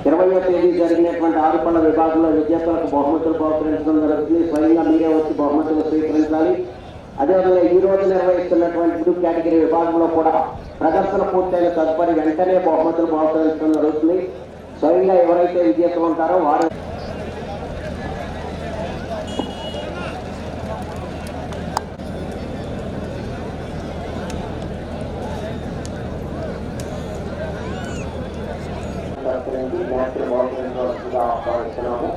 20వ తేదీ జరిగినటువంటి ఆరుపళ్ళ విభాగంలో విజేతలకు బహుమతులు బహుకరించడం జరుగుతుంది. స్వయంగా మీరే వచ్చి బహుమతులు స్వీకరించాలి. అదేవిధంగా ఈ రోజు నిర్వహిస్తున్నటువంటి గ్రూప్ కేటగిరీ విభాగంలో కూడా ప్రదర్శన పూర్తయిన తదుపరి వెంటనే బహుమతులు బహుకరించడం జరుగుతుంది. స్వయంగా ఎవరైతే విజేతలు ఉంటారో వారు ఆహ్వానిస్తున్నాము.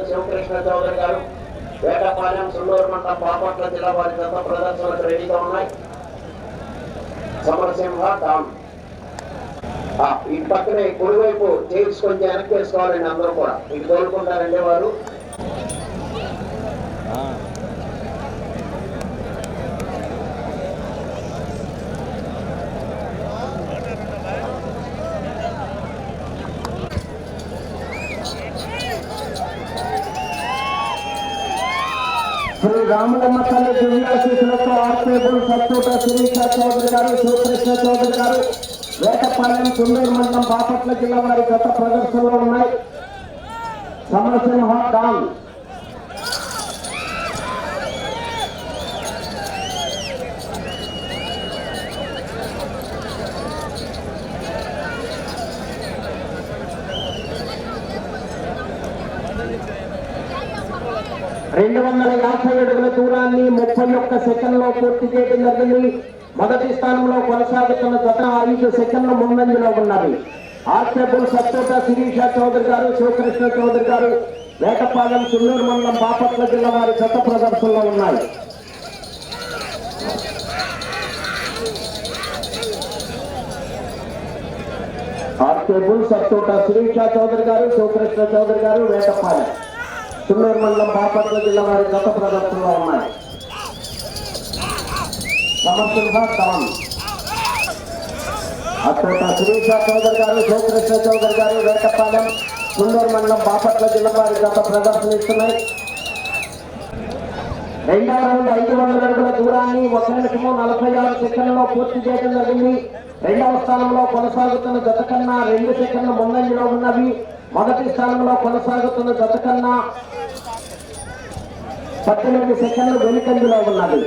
శివకృష్ణ చౌదరి గారు వేటపాలెం సుల్లూరు మండలం బాపట్ల జిల్లా వారి గత ప్రదర్శనకు రెడీగా ఉన్నాయి. సమరసింహ డాన్ ఈ పక్కనే కుడివైపు చేసుకొని వెనక్కి వేసుకోవాలండి. అందరూ కూడా ఇటు కోరుకుంటారండి వారు. శ్రీ రాములమ్మ తల్లి దివ్యాశీసులతో ఆర్కేబుల్ సత్తోట శిరీష చౌదరి గారు, శివకృష్ణ చౌదరి గారు వేటపాలెం సుందూరు మండలం బాపట్ల జిల్లా వారి గత ప్రదర్శనలో ఉన్నాయి. సమరసింహ డాన్ రెండు 250 అడుగుల దూరాన్ని 31 సెకండ్లో పూర్తి చేయడం జరిగింది. మొదటి స్థానంలో కొనసాగుతున్న గత 5 సెకండ్ల ముందంజలో ఉన్నది. ఆర్కేబుల్ సత్తోట శిరీష చౌదరి గారు, శివకృష్ణ చౌదరి గారు వేటపాలెం సుల్లూరు మండలం బాపట్ల జిల్లా వారి గత ప్రదర్శనలో ఉన్నాయి. ఆర్కేబుల్ సత్తోట శిరీష చౌదరి గారు, శివకృష్ణ చౌదరి గారు వేటపాలెం సుల్లూరు మండలం బాపట్ల జిల్లా వారి గత ప్రదర్శనలో ఉన్నాయి. సమరసింహ డాన్ అత్తోట శిరీష చౌదరి గారు, శివకృష్ణ చౌదరి గారు వేటపాలెం సుల్లూరు మండలం బాపట్ల జిల్లా వారి గత ప్రదర్శన ఇస్తున్నాయి. రెండవ రౌండ్ 500 అడుగుల దూరాన్ని 1 నిమిషము 46 సెకండ్లలో పూర్తి చేయడం జరిగింది. రెండవ స్థానంలో కొనసాగుతున్న జత కన్నా 2 సెకండ్ల ముందంజలో ఉన్నవి. మొదటి స్థానంలో కొనసాగుతున్న జత కన్నా 18 సెకండ్లు వెనుకంజలో ఉన్నది.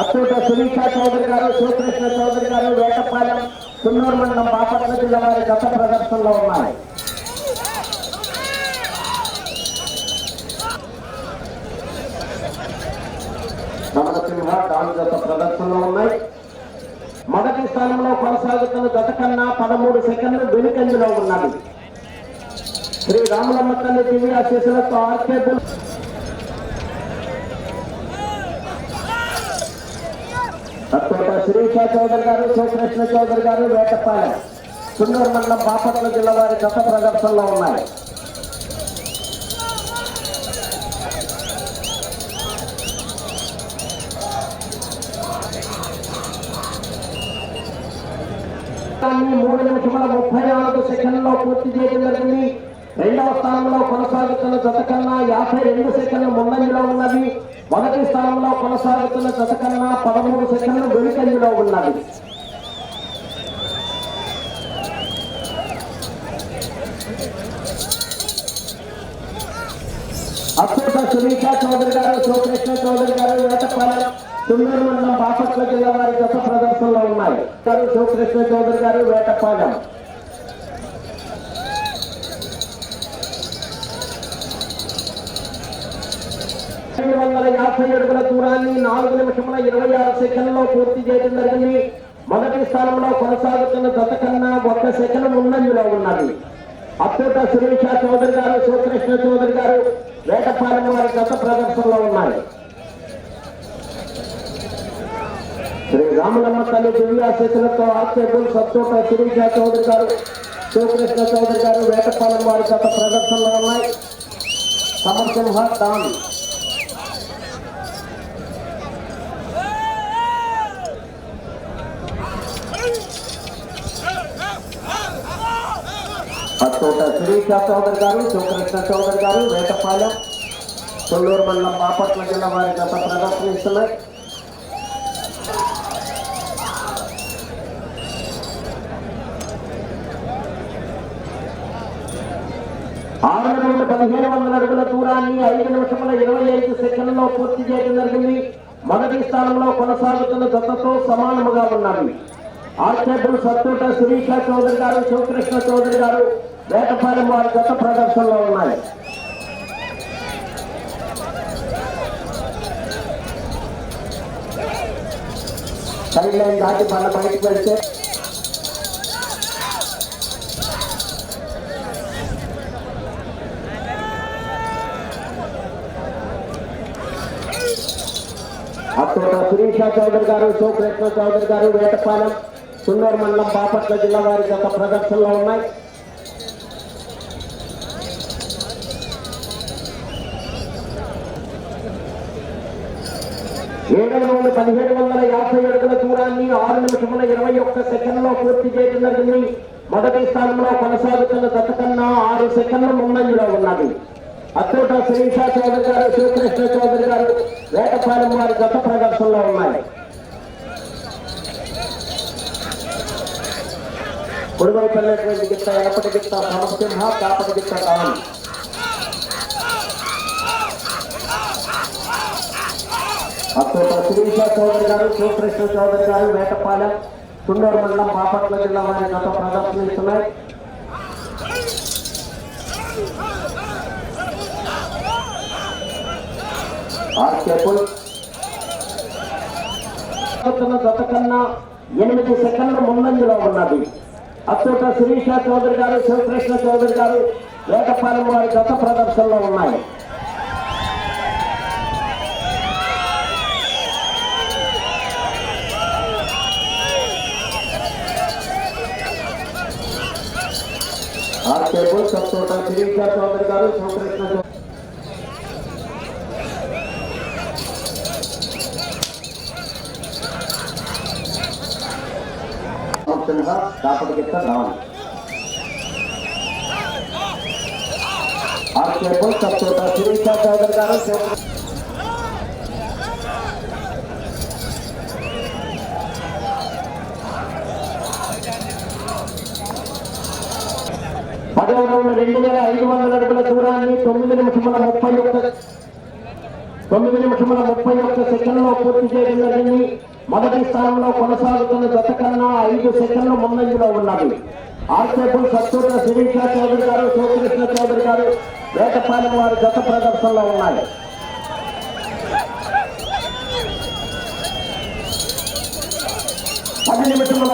అత్తోట శిరీష చౌదరి గారు, శివకృష్ణ చౌదరి గారు వేటపాలెం సుల్లూరు మండలం బాపట్ల జిల్లా వారి గత ప్రదర్శనలో ఉన్నాయి. సమరసింహ డాన్ గత ప్రదర్శనలో ఉన్నాయి. మొదటి స్థానంలో కొనసాగుతున్న గత కన్నా 13 సెకండ్లు వెనుకంజలో ఉన్నది. శ్రీ రాములమ్మ తల్లి దివ్యాశీసులతో ఆర్కేబుల్ అత్తోట శిరీష చౌదరి గారు, శివకృష్ణ చౌదరి గారు వేటపాలెం సుల్లూరు మండలం బాపట్ల జిల్లా వారి గత ప్రదర్శనలో ఉన్నాయి. దాన్ని 3 నిమిషముల 34 సెకండ్లో పూర్తి చేయడం జరిగింది. రెండవ స్థానంలో కొనసాగుతున్న జత కన్నా 52 సెకండ్ల ముందంజలో ఉన్నది. మొదటి స్థానంలో కొనసాగుతున్న జత కన్నా 13 సెకండ్లు వెనుకంజలో ఉన్నది. అత్తోట శిరీష చౌదరి గారు, శివకృష్ణ చౌదరి గారు వేటపాలెం సుల్లూరు మండలం బాపట్ల జిల్లా వారి గత ప్రదర్శనలో ఉన్నాయి. శివకృష్ణ చౌదరి గారు వేటపాలెం 750 అడుగుల దూరాన్ని 4 నిమిషముల 26 సెకండ్లో పూర్తి చేయడం జరిగింది. మొదటి స్థానంలో కొనసాగుతున్న జత కన్నా 1 సెకండ్ ముందంజలో ఉన్నది. అత్తోట శిరీష చౌదరి గారు, శివకృష్ణ చౌదరి గారు వేటపాలెం వారి గత ప్రదర్శనలో ఉన్నాయి. శ్రీ రాములమ్మ తల్లి దివ్యాశీసులతో ఆర్కేబుల్ సత్తోట శిరీష చౌదరి గారు, శివకృష్ణ చౌదరి గారు వేటపాలెం వారి గత ప్రదర్శనలో ఉన్నాయి. సమరసింహ డాన్ అత్తోట శిరీష చౌదరి గారు, శివకృష్ణ చౌదరి గారు, వేటపాలెం, కొల్లూరు మండలం, బాపట్ల జిల్లా వారి గత ప్రదర్శనిస్తున్నాయి. ఆరు 1700 అడుగుల దూరాన్ని 5 నిమిషముల 25 సెకండ్లలో పూర్తి చేయడం జరిగింది. మొదటి స్థానంలో కొనసాగుతున్న జతతో సమానముగా ఉన్నవి. ఆర్కేబుల్ సత్తోట శిరీష చౌదరి గారు, శివకృష్ణ చౌదరి గారు, వేటపాలెం వారి గత ప్రదర్శనలో ఉన్నాయి. సైడ్ లైన్ దాటి మన బయటకు వెళ్తే అత్తోట శిరీష చౌదరి గారు, శివకృష్ణ చౌదరి గారు, వేటపాలెం, సున్నూరు మండలం, బాపట్ల జిల్లా వారి గత ప్రదర్శనలో ఉన్నాయి. ఏడు 1750 అడుగుల దూరాన్ని 6 నిమిషముల 21 సెకండ్లో పూర్తి చేయడం జరిగింది. మొదటి స్థానంలో కొనసాగుతున్న జత కన్నా 6 సెకండ్ల ముందంజలో ఉన్నది. అత్తోట శిరీష చౌదరి గారు, శివకృష్ణ చౌదరి గారు, వేటపాలెం వారి గత ప్రదర్శనలో ఉన్నాయి. కుడివైపు గిత్త, ఎనపటి గిత్త సమసింహ, కాపటి గిత్త కావాలి. అత్తోట శిరీష చౌదరి గారు, శివకృష్ణ చౌదరి గారు, వేటపాలెం, సున్నూరు మండలం, బాపట్ల జిల్లా వారి గత ప్రదర్శనిస్తున్నాయి. ఆర్కేపుల్ జత కన్నా 8 సెకండ్ల ముందంజలో ఉన్నది. అత్తోట శిరీష చౌదరి గారు, శివకృష్ణ చౌదరి గారు, వేటపాలెం వారి గత ప్రదర్శనలో ఉన్నాయి. ఆర్కేపుల్ అత్తోట శిరీష చౌదరి గారు, శివకృష్ణ చౌదరి కాపటి గిత్త రావాలి. ఆర్కేపుల్ అత్తోట శిరీష చౌదరి గారు, 2500 అడుగుల దూరాన్ని 9 నిమిషముల 31 సెకండ్లో పూర్తి చేయడం జరిగింది. మొదటి స్థానంలో కొనసాగుతున్న జత కన్నా 5 సెకండ్ల ముందంజలో ఉన్నది. ఆర్కేపుల్ సత్తోట శిరీష చౌదరి గారు, శివకృష్ణ చౌదరి గారు, వేటపాలెం వారి గత ప్రదర్శనలో ఉన్నాయి. పది నిమిషముల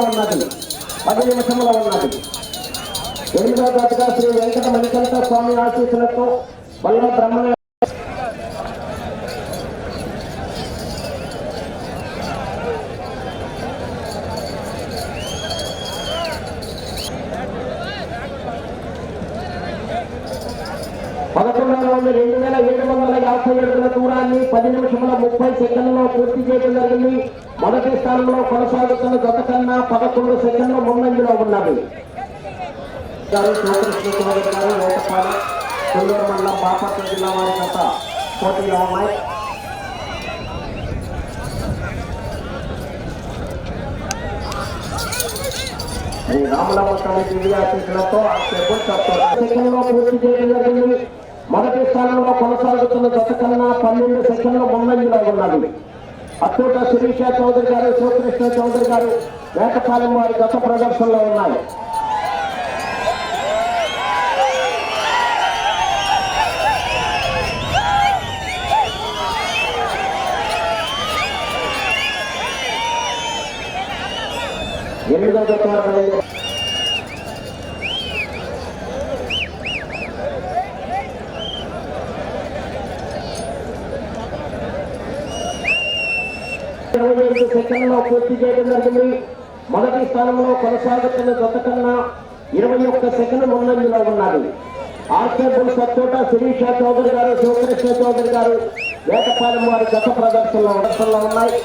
ఉన్నది. 8వ జతగా శ్రీ వెంకట మణికంఠ స్వామి ఆశీస్సులతో వల్ల బ్రహ్మణ 2750 అడుగుల దూరాన్ని 10 నిమిషముల 30 సెకండ్లలో పూర్తి చేయడం జరిగింది. మొదటి స్థానంలో కొనసాగుతున్న జత కన్నా 11 సెకండ్ల ముందంజలో ఉన్నది. శివకృష్ణ చౌదరి గారు, వేటపాలెం, కొల్లూరు మండలం, బాపట్ల జిల్లా వారి గత పోటీలో ఉన్నాయి. రాములమ్మ తల్లి దివ్యాశీస్సులతో సెకండ్లో పూర్తి చేయడం జరిగింది. మొదటి స్థానంలో కొనసాగుతున్న జత కన్నా 12 సెకండ్ల ముందంజలో ఉన్నది. అత్తోట శిరీష చౌదరి గారు, శివకృష్ణ చౌదరి గారు, వేటపాలెం వారి గత ప్రదర్శనలో ఉన్నాయి. ఎనిమిదో జత 25 సెకండ్లో పూర్తి చేయడం జరిగింది. మొదటి స్థానంలో కొనసాగుతున్న జత కన్నా 21 సెకండ్ ముందంజలో ఉన్నది. ఆర్కేపుల్ సత్తోట శిరీష చౌదరి గారు, శివకృష్ణ చౌదరి గారు, వేటపాలెం వారి గత ప్రదర్శనలో ఉన్నాయి.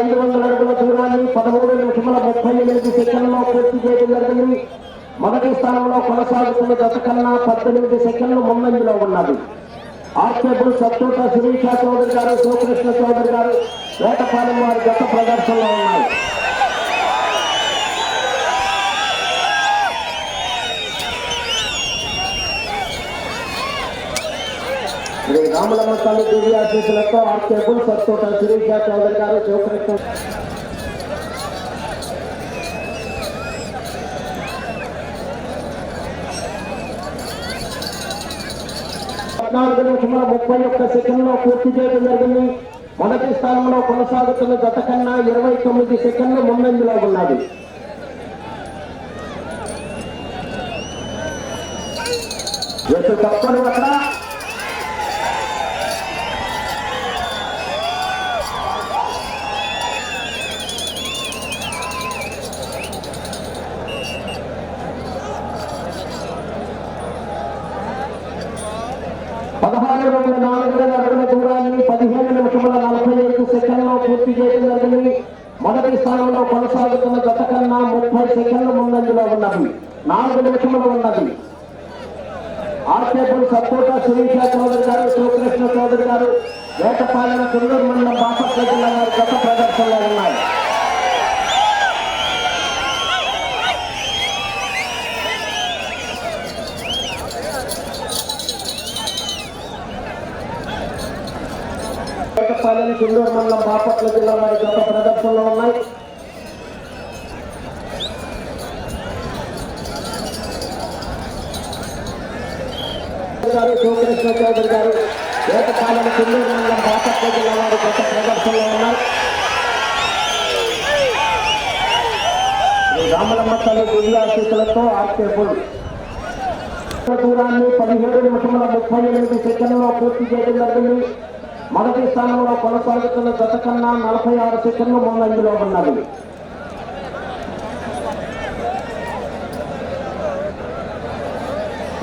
500 అడుగుల దూరాన్ని 13 నిమిషముల 38 సెకండ్లలో పూర్తి చేయడం జరిగింది. మొదటి స్థానంలో కొనసాగుతున్న జత కన్నా 18 సెకండ్లు ముందంజలో ఉన్నది. ఆర్కేబుల్ సత్తోట శిరీష చౌదరి గారు, శివకృష్ణ చౌదరి గారు వేటపాలెం వారి జత ప్రదర్శనలో ఉన్నాయి. శ్రీ రాములమ్మ తల్లి దివ్యాశీసులతో ఆర్కేబుల్ సత్తోట శిరీష చౌదరి గారు, శివకృష్ణ 14 నిమిషముల 31 సెకండ్లో పూర్తి చేయడం జరిగింది. మొదటి స్థానంలో కొనసాగుతున్న జత కన్నా 29 సెకండ్లు ముందంజలో ఉన్నది. ఎటు తప్పని అక్కడ దూరాన్ని 15 నిమిషముల 45 సెకండ్లో పూర్తి చేయడం జరిగింది. మొదటి స్థానంలో కొనసాగుతున్న జత కన్నా 30 సెకండ్లు ముందంజలో ఉన్నది. 4 నిమిషములు ఉన్నది. ఆర్కేబుల్ సత్తోట శిరీష చౌదరి గారు, శివకృష్ణ చౌదరి గారు వేటపాలెం చెల్లూరు మండలం బాపట్ల జిల్లా వారి జత ప్రదర్శనలో ఉన్నాయి. వేటపాలెం చెల్లూరు మండలం బాపట్ల జిల్లా వారి జత ప్రదర్శనలో ఉన్నాయి. శివకృష్ణ చౌదరి గారు వేటపాలెం చెల్లూరు మండలం బాపట్ల జిల్లా వారి జత ప్రదర్శనలో ఉన్నాయి. రామలమ్మ తల్లి దివ్యాశీసులతో ఆర్కేబుల్ దూరాన్ని 17 నిమిషముల 38 సెకండ్లో పూర్తి చేయడం జరిగింది. మొదటి స్థానంలో కొనసాగుతున్న జత కన్నా 46 సెకండ్లు ముందంజలో ఉన్నది.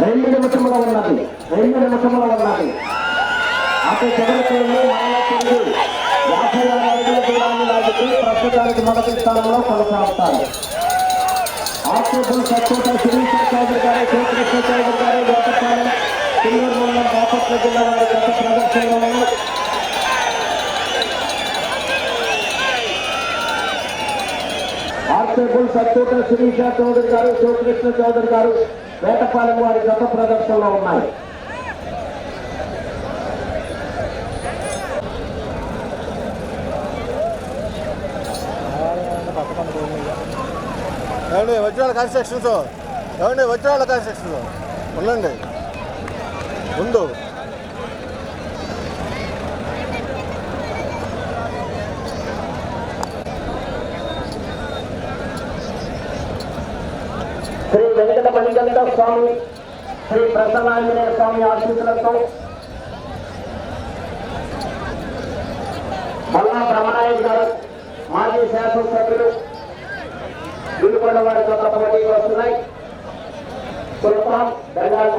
రెండు నిమిషముల ఉన్నది. అటు చివరికి 56 అడుగుల దూరాన్ని లాగితే ప్రస్తుతానికి మొదటి స్థానంలో కొనసాగుతారు. ఆర్కేబుల్ సత్తోట శిరీష చౌదరి గారు, శివకృష్ణ చౌదరి గారు వేటపాలెం చెల్లూరు మండలం బాపట్ల జిల్లా వారి గత ప్రదర్శనలో ఉన్నాయి. ఆర్కేబుల్ సత్తోట శిరీష చౌదరి గారు, శివకృష్ణ చౌదరి గారు వేటపాలెం వారి గత ప్రదర్శనలో ఉన్నాయి. వజ్రాల కన్స్ట్రక్షన్స్ ఉండండి ముందు. శ్రీ వెంకట మణికంఠ స్వామి, శ్రీ ప్రసన్నాంజనేయ స్వామి ఆశీస్సులతో మల్లా బ్రహ్మనాయుడు గారు మాజీ శాసనసభ్యులు విలుకొండ వారి కొత్త పోటీలు వస్తున్నాయి. సుల్తాన్ బెంగాల్